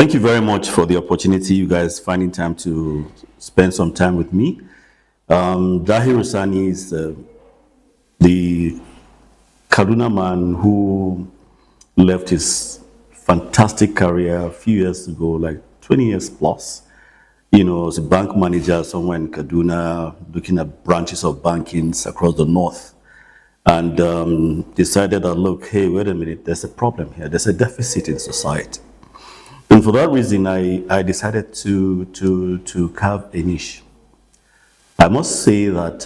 Thank you very much for the opportunity, you guys finding time to spend some time with me. Dahiru Sani is the Kaduna man who left his fantastic career a few years ago, like 20 years plus. As a bank manager somewhere in Kaduna, looking at branches of bankings across the north, and decided that, look, hey, wait a minute, there's a problem here. There's a deficit in society. And for that reason, I decided to carve a niche. I must say that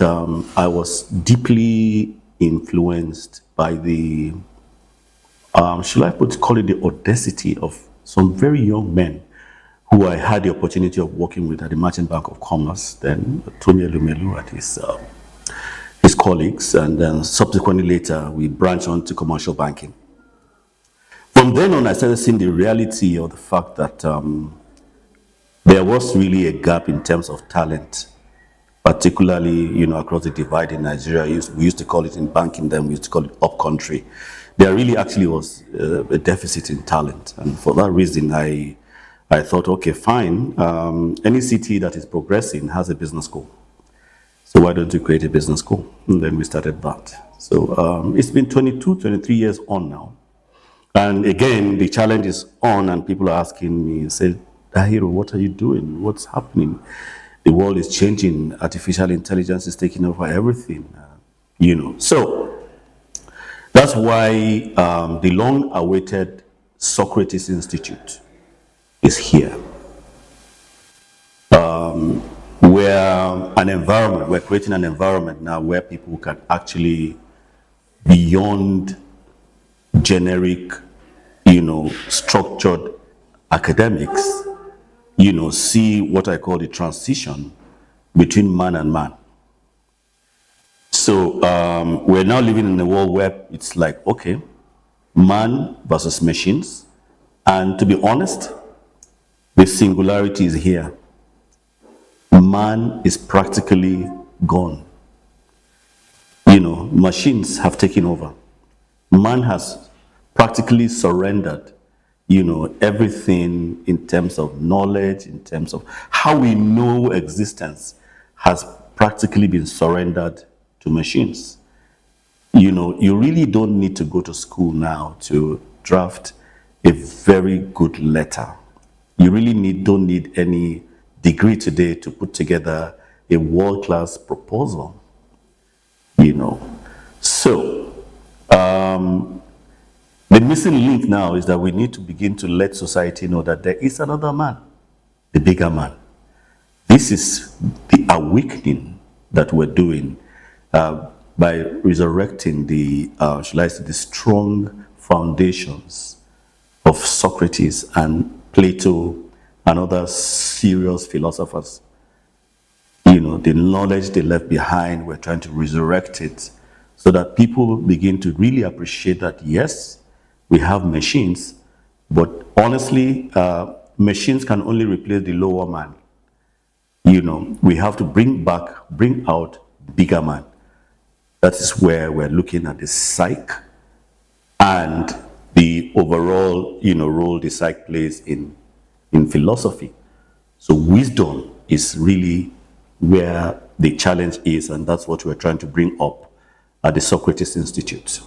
I was deeply influenced by the, call it the audacity of some very young men who I had the opportunity of working with at the Merchant Bank of Commerce, then Tony Elumelu and his colleagues, and then subsequently later we branched on to commercial banking. From then on, I started seeing the reality of the fact that there was really a gap in terms of talent, particularly, across the divide in Nigeria. We used to call it in banking, then we used to call it upcountry. There really actually was a deficit in talent. And for that reason, I thought, okay, fine. Any city that is progressing has a business school. So why don't you create a business school? And then we started that. So it's been 22, 23 years on now. And again, the challenge is on, and people are asking me, say, Dahiru, what are you doing? What's happening? The world is changing. Artificial intelligence is taking over everything, So that's why the long-awaited Socrates Institute is here. We're creating an environment now where people can actually, beyond generic, structured academics, see what I call the transition between man and man. So we're now living in a world where it's like, okay, man versus machines. And to be honest, the singularity is here. Man is practically gone. Machines have taken over. Man has practically surrendered, everything in terms of knowledge, in terms of how we know existence has practically been surrendered to machines. You really don't need to go to school now to draft a very good letter. You really don't need any degree today to put together a world-class proposal, So, the missing link now is that we need to begin to let society know that there is another man, the bigger man. This is the awakening that we're doing by resurrecting the strong foundations of Socrates and Plato and other serious philosophers. The knowledge they left behind, we're trying to resurrect it so that people begin to really appreciate that, yes, we have machines, but honestly, machines can only replace the lower man. We have to bring out bigger man. That is where we're looking at the psyche and the overall, role the psyche plays in philosophy. So wisdom is really where the challenge is, and that's what we're trying to bring up at the Socrates Institute.